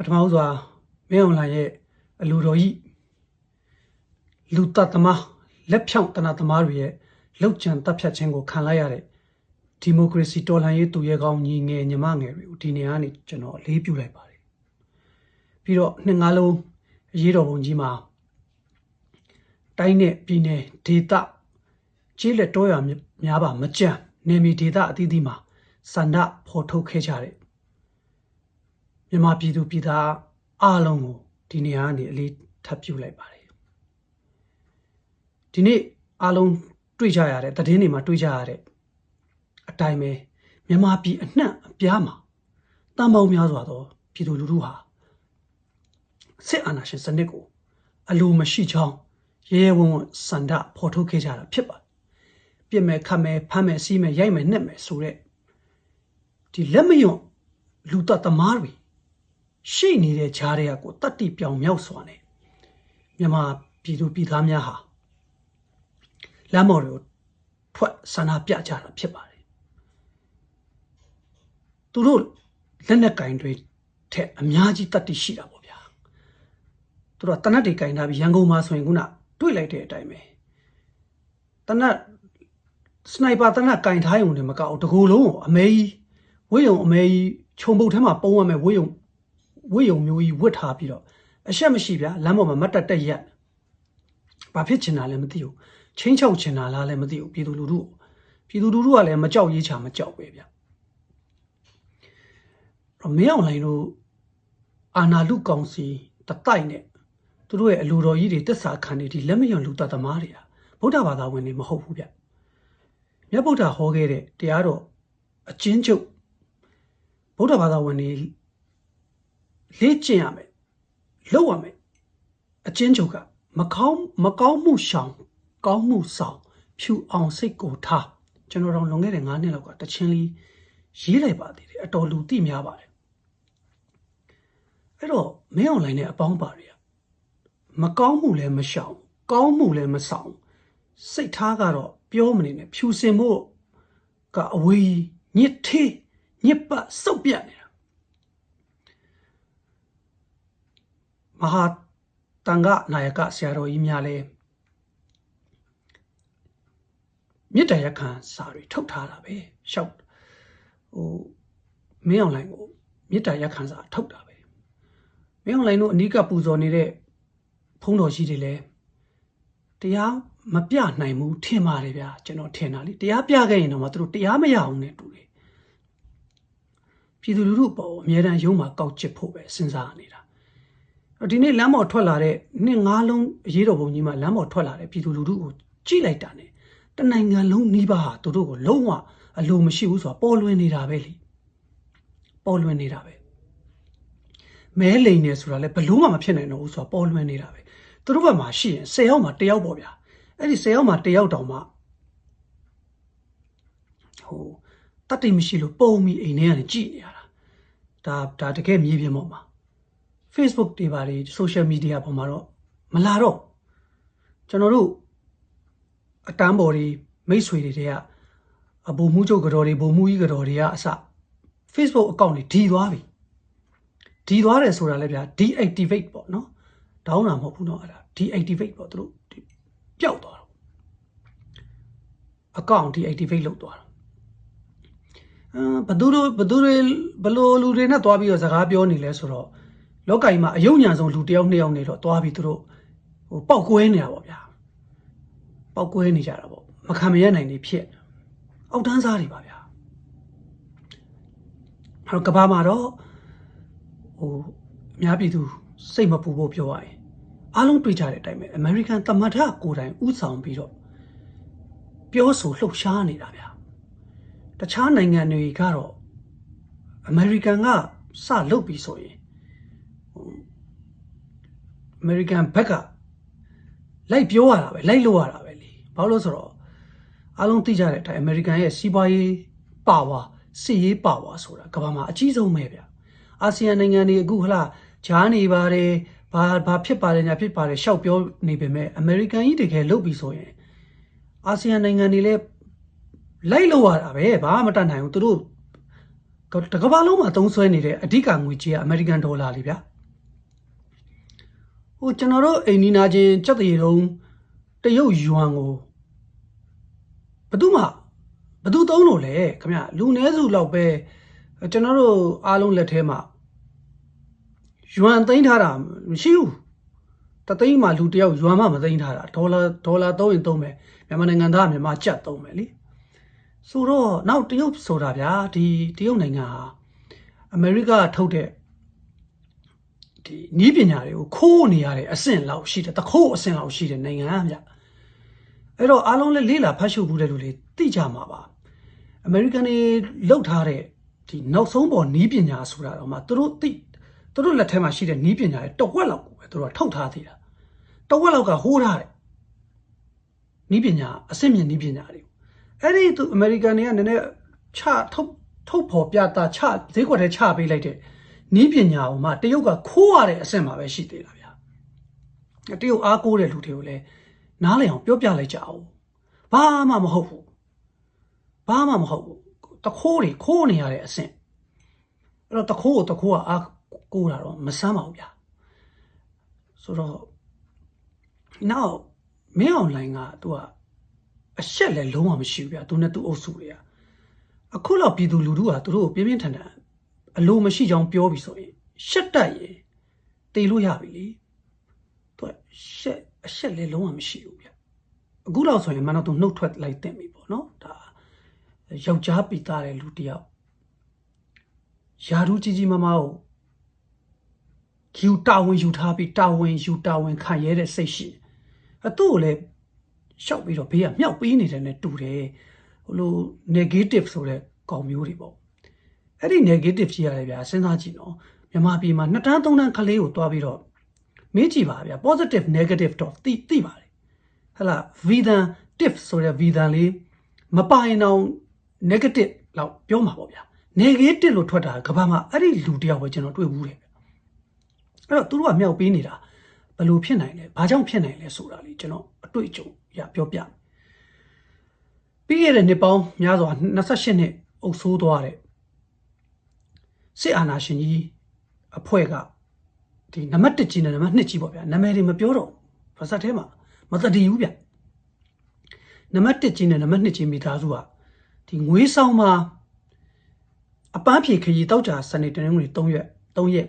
ထမစွာမင်းအောင်လှိုင်ရဲ့အလူတော်ကြီးလူတတ်သမားလက်ဖြောင့်တနတ်သမားတွေရဲ့လောက်ချံတပ်ဖြတ်ခြင်းကိုခံလိုက်ရတဲ့ဒီမိုကရေစီတော်လှန်ရေးသူရဲကောင်းညီငယ်ညီမငယ်တွေကိုဒီနေရာကနေကျွန်တော်အလေးပြုလိုက်ပါတယ်ပြီးတော့နှစ်ငါးလုံးအရေးတော်ပုံကြီးမှာတိုင်းနဲ့ပြည်နယ်ဒေသကျေးလက်တော်ရများပါမကြမ်းနေမီဒေသအသီးသီးမှာစန္ဒဖော်ထုတ်ခဲ့ကြတဲ့မြန်မာပြည်သူပြည်သားအားလုံးကိုဒီနေရာကနေအလေးထပ်ပြုလိုက်ပါတယ်ဒီနေ့အားလုံးတွေ့ကြရတဲ့သတင်းတွေမှာတွေ့ကြရတဲ့အတိုင်းပဲမြန်မာပြည်အနှံ့အပြားမှာတန်ပေါင်းများစွာသောပြည်သူလူထုဟာစစ်အာဏာရှင်စနစ်ကိုအလိုမရှိချောင်းရဲရဲဝံ့ဝံ့စန္ဒဖော်ထုတ်ခဲ့ကြတာဖြစ်ပါတယ်ပြစ်မဲ့ခတ်မဲ့ဖမ်းမဲ့စီးမဲ့ရိုက်မဲ့နှက်မဲ့ဆိုတဲ့ဒီလက်မယွန့်လူတတ်သမားတွေရှိနေတဲ့ဂျားတွေကကိုတတ်တိပြောင်မြောက်စွာနဲ့မြန်မာပြည်သူပြည်သားများဟာလမ်းပေါ်တွေကိုထွက်ဆန္ဒပြကြတာဖြစ်ပါတယ်သူတို့လက်နက်ကင်တွေထက်အများကြီးတတ်တိရှိတာပေါ့ဗျာသူတို့တနတ်တွေကင်ထားပြီးရန်ကုန်မှာဆိုရင်ခုနတွေ့လိုက်တဲ့အတိုင်းပဲတနတ်စနိုက်ပါတနတ်ကင်ထားရုံနဲ့မကောက်တကူလုံးကိုအမဲကြီးဝေးရုံအမဲကြီးခြုံပုတ်ထဲမှာပုံရမယ်ဝေးရုံမျိုးကြီးဝတ်ထားပြီးတော့အရှက်မရှိဗျာလမ်းပေါ်မှာမတ်တက်ရက်ဘာဖြစ်ချင်တာလဲမသိဘူးချင်းချောက်ချင်တာလားလည်းမသိဘူးပြည်သူလူထုကလည်းမကြောက်ရေးချာမကြောက်ပဲဗျမင်းအောင်လှိုင်တို့အာနာလူကောင်စီတတိုက်နဲ့သူတို့ရဲ့အလိုတော်ကြီးတွေတစ္ဆာခံနေဒီလက်မယွန်လူတတ်သမားတွေကဗုဒ္ဓဘာသာဝင်တွေမဟုတ်ဘူးဗျမြတ်ဗုဒ္ဓဟောခဲ့တဲ့တရားတော်အကျဉ်းချုပ်ဗုဒ္ဓဘာသာဝင်တွေလေ့ကျင့်ရမယ်လုပ်ရမယ်အကျဉ်းချုပ်ကမကောင်းမှုရှောင်ကောင်းမှုဆောင်ဖြူအောင်စိတ်ကိုထားကျွန်တော်တို့လွန်ခဲ့တဲ့9နှစ်လောက်ကတချင်းလေးရေးလိုက်ပါသေးတယ်အတော်လူသိများပါတယ်အဲ့တော့မင်းအောင်လှိုင်နဲ့အပေါင်းပါတွေကမကောင်းမှုလည်းမရှောင်ကောင်းမှုလည်းမဆောင်စိတ်ထားကတော့ပြောမနေနဲ့ဖြူစင်ဖို့ကအဝေးညစ်သေးညစ်ပတ်စုပ်ပြတ်နေတာမဟာတန်ခနာယကဆရာတော်ကြီးများလဲမြစ်တရခံစာတွေထုတ်ထားတာပဲရှောက်မင်းအောင်လှိုင်ကိုမြစ်တရခံစာထုတ်တာပဲမင်းအောင်လှိုင်တို့အနီးကပူဇော်နေတဲ့ဖုံးတော်ကြီးတွေလည်းတရားမပြနိုင်ဘူးထင်ပါတယ်ဗျာကျွန်တော်ထင်တာလေတရားပြခဲ့ရင်တော့မှသူတို့တရားမရအောင်နဲ့တူတယ်ပြည်သူလူထုပေါ်အများတန်းရုံးမှာကောက်ချစ်ဖို့ပဲစဉ်းစားနေတာဒီနေ့လမ်းပေါ်ထွက်လာတဲ့နှစ်ငါးလုံးအရေးတော်ပုံကြီးမှာလမ်းပေါ်ထွက်လာတဲ့ပြည်သူလူထုကိုကြိလိုက်တာနဲ့တနိုင်ငံလုံးနှီးပါဟာသူတို့ကိုလုံးဝအလိုမရှိဘူးဆိုတာပေါ်လွင်နေတာပဲလေပေါ်လွင်နေတာပဲမဲလိန်နေဆိုတာလည်းဘလို့မှမဖြစ်နိုင်တော့ဘူးဆိုတာပေါ်လွင်နေတာပဲသူတို့ဘက်မှာရှိရင်10ယောက်မှာ1ယောက်ပေါ့ဗျာအဲ့ဒီ10ယောက်မှာ1ယောက်တောင်မှတတ်တိမရှိလို့ပုံမီအိမ်ထဲကနေကြည့်နေရတာဒါတကယ်မြေပြင်ပေါ်မှာ Facebook တွေပါလေ social media ပေါ်မှာတော့မလာတော့ကျွန်တော်တို့အတန်းပေါ်တွေမိတ်ဆွေတွေကအဘူမှုချုပ်ကြော်တွေဘူမှုကြီးကြော်တွေကအစ Facebook account တွေဒီသွားပြီဒီသွားတယ်ဆိုတာလည်းဗျာ deactivate ပေါ့နော်ဒေါင်းတာမဟုတ်ဘူးနော်အဲ့ဒါ deactivate ပေါ့သူတို့ပျောက်သွားတော့ account deactivate လုပ်သွားတော့ဘယ်လိုလူတွေနဲ့သွားပြီးတော့စကားပြောနေလဲဆိုတော့လောကကြီးမှာအယုံညာဆုံးလူတယောက်နှစ်ယောက်နေတော့သွားပြီးသူတို့ပောက်ကွဲနေတာပေါ့ဗျာပောက်ကွဲနေကြတာပေါ့မခံမရနိုင်နေဖြစ်အောက်တန်းစားတွေပါဗျာအဲ့တော့ကဘာမှာတော့အများပြည်သူစိတ်မပူဖို့ပြောရရင်အားလုံးတွေ့ကြတဲ့အတိုင်းပဲ American သမ္မတကိုယ်တိုင်ဥဆောင်ပြီးတော့ပြောဆိုလှုပ်ရှားနေတာဗျာတခြားနိုင်ငံတွေကတော့ American ကစလုပ်ပြီးဆိုရင်American ဘက်ကလိုက်ပြောရတာပဲလိုက်လို့ရတာပဲလေဘာလို့ဆိုတော့အားလုံးသိကြတဲ့အတိုင်း American ရဲ့စီးပွားရေးပါဝါစစ်ရေးပါဝါဆိုတာကမ္ဘာမှာအကြီးဆုံးပဲဗျအာဆီယံနိုင်ငံတွေအခုဟလာဂျားနေပါတယ်ဘာဖြစ်ပါတယ်ညာဖြစ်ပါတယ်ရှောက်ပြောနေပေမဲ့ American ကြီးတကယ်လုပ်ပြီးဆိုရင်အာဆီယံနိုင်ငံတွေလည်းလိုက်လို့ရတာပဲဘာမှမတတ်နိုင်ဘူးသူတို့တကမ္ဘာလုံးမှာသုံးစွဲနေတဲ့အဓိကငွေကြေးက American ဒေါ်လာလေဗျာ ကျွန်တော်တို့အိမ်နီနာချင်းစက်သေးတုံးတရုတ်ယွမ်ကိုဘယ်သူသုံးလို့လဲခင်ဗျလူနည်းစုလောက်ပဲကျွန်တော်တို့အားလုံးလက်ထဲမှာယွမ်သိမ်းထားတာမရှိဘူးတသိန်းမှလူတယောက်ယွမ်မှမသိမ်းထားတာဒေါ်လာသုံးရင်သုံးမယ်မြန်မာနိုင်ငံသားမြန်မာကျပ်သုံးမယ်လေဆိုတော့နောက်တရုတ်ဆိုတာဗျာဒီတရုတ်နိုင်ငံဟာအမေရိကထုတ်တဲ့ဒီနီးပညာတွေကိုခိုးနေရတဲ့အဆင့်လောက်ရှိတယ်တခိုးအဆင့်လောက်ရှိတဲ့နိုင်ငံဗျအဲ့တော့အားလုံးလည်းလေးလာဖတ်ရှုဘူးတဲ့လူတွေသိကြမှာပါအမေရိကန်တွေလောက်ထားတဲ့ဒီနောက်ဆုံးပေါ်နီးပညာဆိုတာတော့မှသူတို့လက်ထဲမှာရှိတဲ့နီးပညာတွေတဝက်လောက်ကိုပဲသူတို့ထုတ်ထားသေးတာတဝက်လောက်ကဟိုးထားတယ်နီးပညာအဆင့်မြင့်နီးပညာတွေအဲ့ဒီသူအမေရိကန်တွေကနည်းနည်းချထုတ်ဖော်ပြတာချဈေးကွက်ထဲချပေးလိုက်တဲ့နီးပညာကိုမှတရုတ်ကခိုးရတဲ့အဆင့်မှာပဲရှိသေးတာဗျာတရုတ်အားကိုးတဲ့လူတွေကိုလည်းနားလည်အောင်ပြောပြလိုက်ကြအောင်ဘာမှမဟုတ်ဘူးတခိုးတွေခိုးနေရတဲ့အဆင့်အဲ့တော့တခိုးကအားကိုးတာတော့မဆမ်းပါဘူးဗျာဆိုတော့နောက်မင်းအွန်လိုင်းကသူကအရှက်လည်းလုံးဝမရှိဘူးဗျာသူနဲ့သူအုပ်စုတွေကအခုလောက်ပြည်သူလူထုကသူတို့ကိုပြင်းပြင်းထန်ထန်အလိုမရှိကြောင်းပြောပြီးဆိုရင်ရှက်တက်ရင်တေလို့ရပြီလေသူအရှက်လည်းလုံးဝမရှိဘူးဗျအခုလောက်ဆိုရင်မနော်သူနှုတ်ထွက်လိုက်တင်ပြီပေါ့နော်ဒါယောက်ျားပိသားတဲ့လူတယောက်ယာဒူးကြီးမမကိုတာဝန်ယူထားပြီးတာဝန်ခံရတဲ့စိတ်ရှိအတူကိုလည်းရှောက်ပြီးတော့ဘေးကမြောက်ပေးနေတယ်နဲ့တူတယ်ဟိုလို negative ဆိုတဲ့ကောင်မျိုးတွေပေါ့အဲ့ဒီ negative ကြီးရတယ်ဗျာစဉ်းစားကြည့်နော်မြန်မာပြည်မှာ2တန်း3တန်းကလေးကိုတွားပြီးတော့မေးကြည့်ပါဗျာ positive negative တော့သိပါတယ်ဟလာ vidantive ဆိုတဲ့ vidan လေးမပိုင်တော့ negative လောက်ပြောမှာပေါ့ဗျာ negative လို့ထွက်တာကဘာမှအဲ့ဒီလူတယောက်ပဲကျွန်တော်တွေ့ဘူးတယ်အဲ့တော့သူတို့ကမြောက်ပေးနေတာဘယ်လိုဖြစ်နိုင်လဲဘာကြောင့်ဖြစ်နိုင်လဲဆိုတာလေးကျွန်တော်အတွေ့အကြုံရပြောပြပြီးရတဲ့နှစ်ပေါင်းများစွာ28နှစ်အုပ်ဆိုးသွားတဲ့စစ်အာဏာရှင်ကြီးအဖွဲ့ကဒီနံပါတ်1ကြီးနဲ့နံပါတ်2ကြီးပေါ့ဗျာနာမည်တွေမပြောတော့ဘာသာထဲမှာမတည်ဘူးဗျနံပါတ်1ကြီးနဲ့နံပါတ်2ကြီးမိသားစုကဒီငွေဆောင်မှာအပန်းဖြေခရီးတောက်ကြစနေတနင်္ဂနွေ3ရက်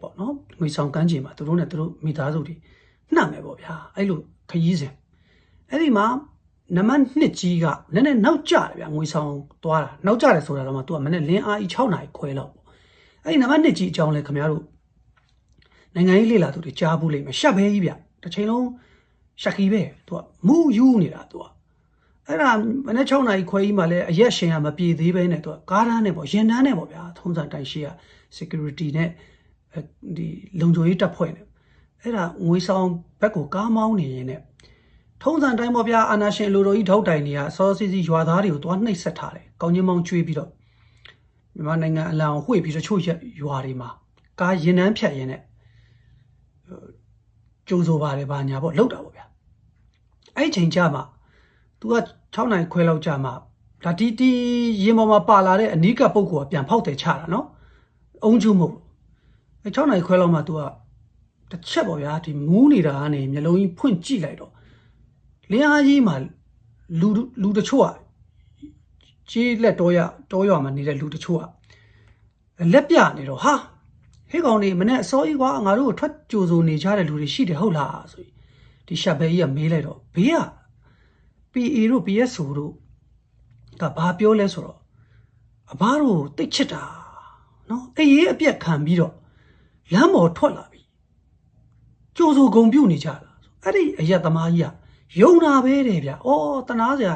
ပေါ့နော်ငွေဆောင်ကမ်းခြေမှာသူတို့မိသားစုတွေနှံ့မယ်ပေါ့ဗျာအဲ့လိုခရီးစဉ်အဲ့ဒီမှာနံပါတ်2ကြီးကနည်းနည်းနောက်ကျတယ်ဗျာငွေဆောင်သွားတာနောက်ကျတယ်ဆိုတာတော့မှ तू ကမနေ့လင်းအားကြီး6နာရီခွဲလောက်ပေါ့အဲ့ဒီနံပါတ်2ကြီးအကြောင်းလဲခင်ဗျားတို့နိုင်ငံရေးလေ့လာသူတွေကြားဘူးလိမ့်မယ်ရှက်ဘဲကြီးဗျတစ်ချိန်လုံးရှက်ကြီးပဲ तू ကမူယူနေတာ तू ကအဲ့ဒါမနေ့6နာရီခွဲကြီးမှလည်းအရက်ရှင်ကမပြေသေးပဲနဲ့ तू ကကားတန်းနဲ့ပေါ့ရင်တန်းနဲ့ပေါ့ဗျာထုံးစံတိုင်ရှိရ security နဲ့ဒီလုံခြုံရေးတပ်ဖွဲ့နဲ့အဲ့ဒါငွေဆောင်ဘက်ကိုကားမောင်းနေရင်နဲ့ထုံးစံတိုင်းပေါ့ဗျာအာနာရှင်လူတော်ကြီးထောက်တိုင်နေရစောစီစီရွာသားတွေကိုသွားနှိပ်စက်ထားတယ်ကောင်းချင်းမောင်းကျွေးပြီးတော့မြန်မာနိုင်ငံအလံကိုဝှေ့ပြီးတချို့ရွာတွေမှာကားရင်နှန်းဖြတ်ရင်းနဲ့ကျိုးဆိုပါတယ်ဗာညာပေါ့လောက်တာပေါ့ဗျာအဲ့ချိန်ကြမှာ तू က6နိုင်ခွဲလောက်ကြာမှာဒါတီရင်ပေါ်မှာပါလာတဲ့အနီးကပုံကပြန်ဖောက်တယ်ချတာနော်အုံကျူးမဟုတ်အဲ့6နိုင်ခွဲလောက်မှာ तू ကတစ်ချက်ပေါ့ဗျာဒီမူးနေတာကနေမျိုးလုံးကြီးဖွင့်ကြည့်လိုက်တော့လင်းအားကြီးမှာလူတချို့ကကြီးလက်တောရွာမှာနေတဲ့လူတချို့ကလက်ပြနေတော့ဟာဟေးကောင်နေမနဲ့အစောကြီးကွာငါတို့ကိုထွက်ကြိုဆိုနေကြတဲ့လူတွေရှိတယ်ဟုတ်လားဆိုပြီးဒီရှက်ဘဲကြီးကမေးလိုက်တော့ဘေးက PA တို့ PSO တို့ကဘာပြောလဲဆိုတော့အဘတို့တိတ်ချစ်တာနော်အေးရေးအပြက်ခံပြီးတော့လမ်းပေါ်ထွက်လာပြီကြိုဆိုဂုံပြုတ်နေကြတာအဲ့ဒီအရက်သမားကြီးကယုံတာပဲတဲ့ဗျ။အော်တနာစရာ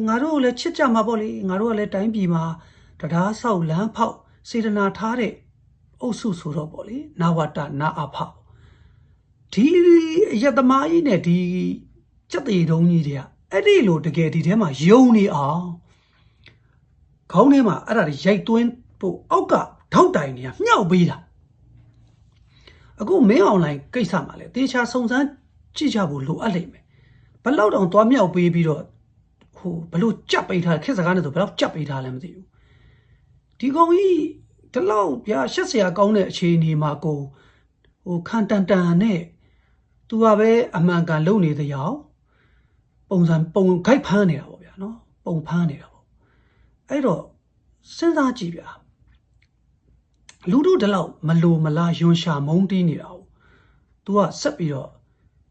ငါတို့လည်းချစ်ကြမှာပေါ့လေငါတို့ကလည်းတိုင်းပြည်မှာတရားဆောက်လမ်းဖောက်စေတနာထားတဲ့အုပ်စုဆိုတော့ပေါ့လေနာဝတနာအဖဒီအရက်သမားကြီးနဲ့ဒီစက်သေးတုံးကြီးတွေကအဲ့ဒီလိုတကယ်ဒီထဲမှာယုံနေအောင်ခေါင်းထဲမှာအဲ့ဒါတွေရိုက်သွင်းဖို့အောက်ကထောက်တိုင်တွေကမြှောက်ပေးတာအခုမင်းအွန်လိုင်းကိစ္စမှာလေတေချာစုံစမ်းကြည့်ကြဖို့လိုအပ်လိမ့်မယ်ဘလောက်တောင်သွားမြောက်ပေးပြီးတော့ဟိုဘလို့ကြက်ပေးထားခက်စကားနဲ့ဆိုဘလောက်ကြက်ပေးထားလဲမသိဘူးဒီကောင်ကြီးဒီလောက်ဗျာရှက်စရာကောင်းတဲ့အခြေအနေမှာကိုဟိုခံတန်နဲ့ သူကပဲအမှန်ကန်လုံနေတဲ့ရောက်ပုံစံပုံခိုက်ဖမ်းနေတာပေါ့ဗျာနော်ပုံဖမ်းနေတာပေါ့အဲ့တော့စဉ်းစားကြည့်ဗျာလူတို့တလောက်မလိုမလားယွန်ရှာမုန်းတီးနေတာကိုသူကဆက်ပြီးတော့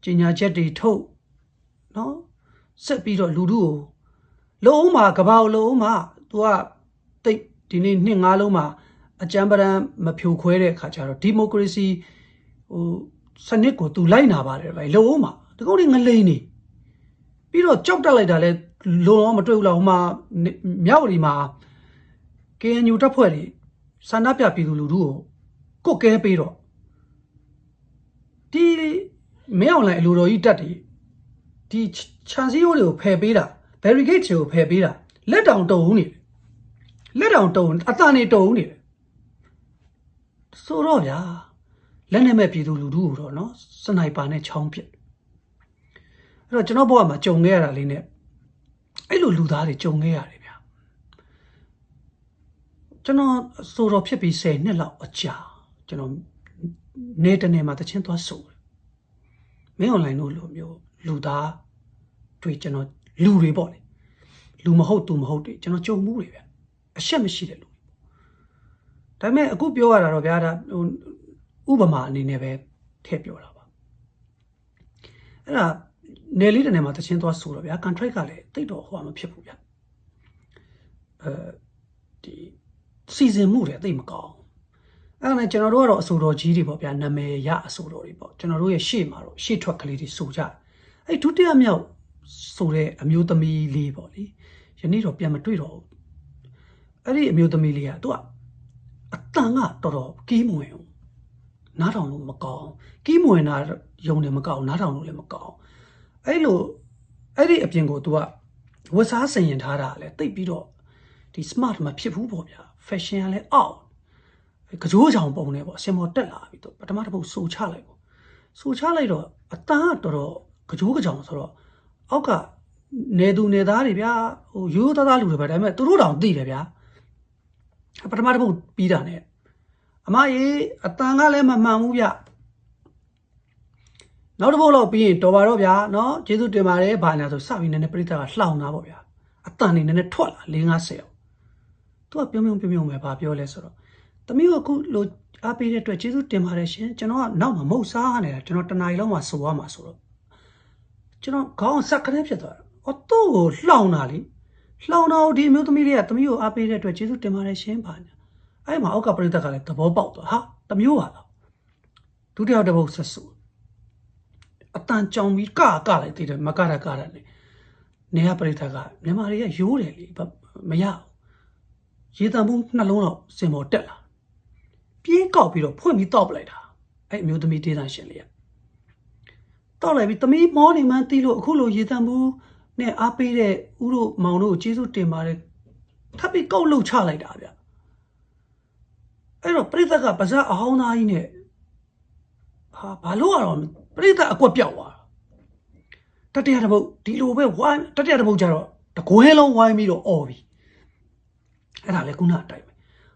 ကျညာချက်တွေထုတ်နော်ဆက်ပြီးတော့လူတို့ကိုလုံးဝကဘာလုံးဝသူကတိတ်ဒီနေ့နှစ်ငါးလုံးမှာအကြမ်းပဒံမဖြိုခွဲတဲ့အခါကျတော့ဒီမိုကရေစီစနစ်ကိုသူလိုက်နာပါတယ်ဗျလုံးဝတကောင်းငလိန်နေပြီးတော့ကြောက်တက်လိုက်တာလဲလုံးဝမတွေ့ဘူးလားဟိုမှာမြောက်ရီမှာ KNU တပ်ဖွဲ့တွေဆန္ဒပြပြည်သူလူထုကိုကုတ်ကဲပေးတော့ဒီမဲအွန်လိုင်းအလိုတော်ကြီးတက်တယ်ဒီခြံစည်းရိုးတွေကိုဖယ်ပေးတာ barricade တွေကိုဖယ်ပေးတာလက်တောင်တုံနေတယ်လက်တောင်တုံအတန်နေတုံနေတယ်ဆိုတော့ဗျာလက်နဲ့မဲ့ပြည်သူလူထုကိုတော့နော်စနိုက်ပါနဲ့ချောင်းပစ်အဲ့တော့ကျွန်တော်ဘဝမှာကြုံခဲ့ရတာလေးနဲ့အဲ့လိုလူသားတွေကြုံခဲ့ရတယ်ဗျာကျွန်တော်ဆိုတော့ဖြစ်ပြီး10နှစ်လောက်အကြာကျွန်တော်နေတနေမှာတချင်းသွားဆိုတယ်မင်းအွန်လိုင်းတို့လိုမျိုးလူသားတွေ့ကျွန်တော်လူတွေပေါ့လေလူမဟုတ်သူမဟုတ်တွေကျွန်တော်ကြုံမှုတွေဗျအရှက်မရှိတဲ့လူဒါပေမဲ့အခုပြောရတာတော့ဗျာဒါဥပမာအနေနဲ့ပဲထည့်ပြောတာပါအဲ့ဒါနယ်လေးတနေမှာတချင်းသွားဆိုတော့ဗျာ contract ကလည်းတိတ်တော့ဟိုမဖြစ်ဘူးဗျဒီစီစဉ်မှုတွေတိတ်မကောင်းအဲ့ဒါနဲ့ကျွန်တော်တို့ကတော့အဆိုတော်ကြီးတွေပေါ့ဗျာနာမည်ရအဆိုတော်တွေပေါ့ကျွန်တော်တို့ရဲ့ရှေ့မှာတော့ရှေ့ထွက်ကလေးတွေဆိုကြအဲ့ဒုတိယမြောက်ဆိုတဲ့အမျိုးသမီးလေးပေါ့လေယနေ့တော့ပြန်မတွေ့တော့ဘူးအဲ့ဒီအမျိုးသမီးလေးကသူကအတန်ကတော်တော်ကီးမွင်နားထောင်လို့မကောင်းကီးမွင်တာယုံတယ်မကောင်းနားထောင်လို့လည်းမကောင်းအဲ့လိုအဲ့ဒီအပြင်ကို तू ကဝတ်စားဆင်ရင်ထားတာလည်းတိတ်ပြီးတော့ဒီ smart မဖြစ်ဘူးပေါ့ဗျာ fashion ကလည်းအောက်ကကြိုးချောင်ပုံနေပေါ့အစင်မော်တက်လာပြီပထမတစ်ပုတ်ဆိုချလိုက်ပေါ့ဆိုချလိုက်တော့အတန်ကတော်တော်ကကြိုးကကြောင်ဆိုတော့အောက်ကနေသူနေသားတွေဗျာဟိုရိုးသားသားလူတွေပဲဒါပေမဲ့သူတို့တောင်သိတယ်ဗျာပထမတစ်ပုတ်ပြီးတာနဲ့အမကြီးအတန်ကလည်းမမှန်ဘူးဗျနောက်တစ်ပုတ်လောက်ပြီးရင်တော်ပါတော့ဗျာနော်ကျေးဇူးတင်ပါတယ်ဘာညာဆိုစပြီးနည်းနည်းပြိတ္တာကလှောင်တာပေါ့ဗျာအတန်နေနည်းနည်းထွက်လာ4-50အောင်သူကပြုံးပဲဘာပြောလဲဆိုတော့သမီးကအခုလိုအားပေးတဲ့အတွက်ကျေးဇူးတင်ပါတယ်ရှင်ကျွန်တော်ကနောက်မှာမဟုတ်စားနေတာကျွန်တော်တနားရီလောက်မှဆိုရမှာဆိုတော့ကျွန်တော်ခေါင်းဆက်ခနဲ့ဖြစ်သွားတာအော်သူ့ကိုလှောင်တာလေလှောင်တော့ဒီအမျိုးသမီးလေးကသမီးကိုအားပေးတဲ့အတွက်ကျေးဇူးတင်ပါတယ်ရှင်ဘာညာအဲ့မှာအောက်ကပြိတ္တာကလည်းသဘောပေါက်သွားဟာတမျိုးပါလားဒုတိယတစ်ပုတ်ဆက်ဆိုအတန်ကြောင်ပြီးကလိုက်သေးတယ်မကရနဲ့နေရပြိတ္တာကမြန်မာတွေကရိုးတယ်လေမရရေတံပုံးနှလုံးတော့စင်ပေါ်တက်လာပြေးကောက်ပြီးတော့ဖွင့်ပြီးတောက်ပလိုက်တာအဲ့အမျိုးသမီးဒေသရှင်လေးကတောက်လိုက်ပြီးသမီးမောနေမှန်းတီးလို့အခုလိုရေတံပုံးနဲ့အားပေးတဲ့ဦးတို့မောင်တို့ကိုကျေးဇူးတင်ပါတယ်ထပ်ပြီးကောက်လှုပ်ချလိုက်တာဗျအဲ့တော့ပြိတ္တကပါဇက်အဟောင်းသားကြီးနဲ့ဟာဘာလို့ရတော့ပြိတ္တအကွက်ပြောက်သွားတတိယတစ်ပုတ်ဒီလိုပဲဝိုင်းတတိယတစ်ပုတ်ကျတော့တကွဲလုံးဝိုင်းပြီးတော့អော်ပြီအဲ့ဒါလေခုနအတိုင်းပဲ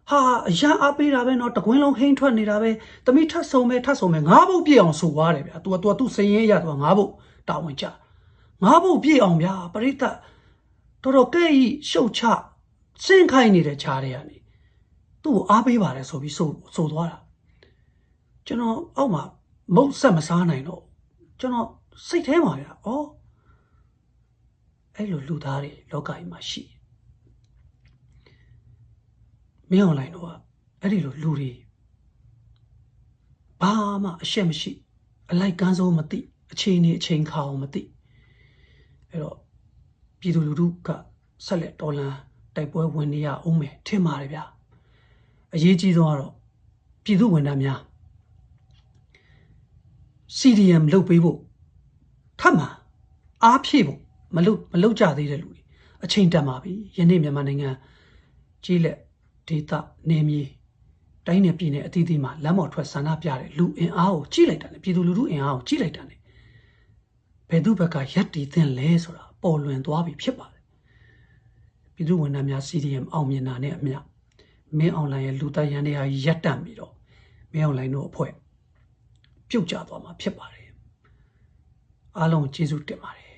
ဟာအရန်အားပေးတာပဲเนาะတကွင်းလုံးဟိန်းထွက်နေတာပဲသမီးထပ်ဆုံမယ်9 ပုတ်ပြည့်အောင်ဆိုသွားတယ်ဗျာ तू စရင်ရ तू 9 ပုတ်တာဝန်ကြ9 ပုတ်ပြည့်အောင်ဗျာပရိသတ်တော်တော်ကဲ့ဤရှုပ်ချစင့်ခိုင်းနေတဲ့ခြားတွေကနေသူ့ကိုအားပေးပါတယ်ဆိုပြီးဆိုသွားတာကျွန်တော်အောက်မှာမုတ်ဆက်မစားနိုင်တော့ကျွန်တော်စိတ်ထဲမှာဗျာဩအဲ့လိုလူသားတွေလောကကြီးမှာရှိမင်းအွန်လိုင်းတော့အဲ့ဒီလိုလူတွေဘာမှအရှက်မရှိအလိုက်ကန်းစိုးမသိအချိန်ခါအောင်မသိအဲ့တော့ပြည်သူလူထုကဆက်လက်တော်လှန်တိုက်ပွဲဝင်နေရအောင်မယ်ထင်ပါတယ်ဗျာအရေးကြီးဆုံးကတော့ပြည်သူဝန်ထမ်းများ CDM လုပ်ပေးဖို့ထပ်မှာအားဖြည့်ဖို့မလုပ်ကြသေးတဲ့လူတွေအချိန်တန်ပါပြီယနေ့မြန်မာနိုင်ငံကြီးလက်ဒေသနေမြေတိုင်းနယ်ပြည်နယ်အသီးသီးမှာလမ်းပေါ်ထွက်ဆန္ဒပြတဲ့လူအင်အားကိုကြီးလိုက်တာနဲ့ပြည်သူလူထုအင်အားကိုကြီးလိုက်တာနဲ့ဘယ်သူဘက်ကရက်တည်သင့်လဲဆိုတာပေါ်လွင်သွားပြီဖြစ်ပါတယ်ပြည်သူဝန်ထမ်းများ CDM အောင်မြင်တာနဲ့အမျှမင်းအွန်လိုင်းရဲ့လူသားရန်တရားရပ်တန့်ပြီးတော့မင်းအွန်လိုင်းတို့အဖွဲ့ပြုတ်ကျသွားမှာဖြစ်ပါတယ် အားလုံးကျေးဇူးတင်ပါတယ်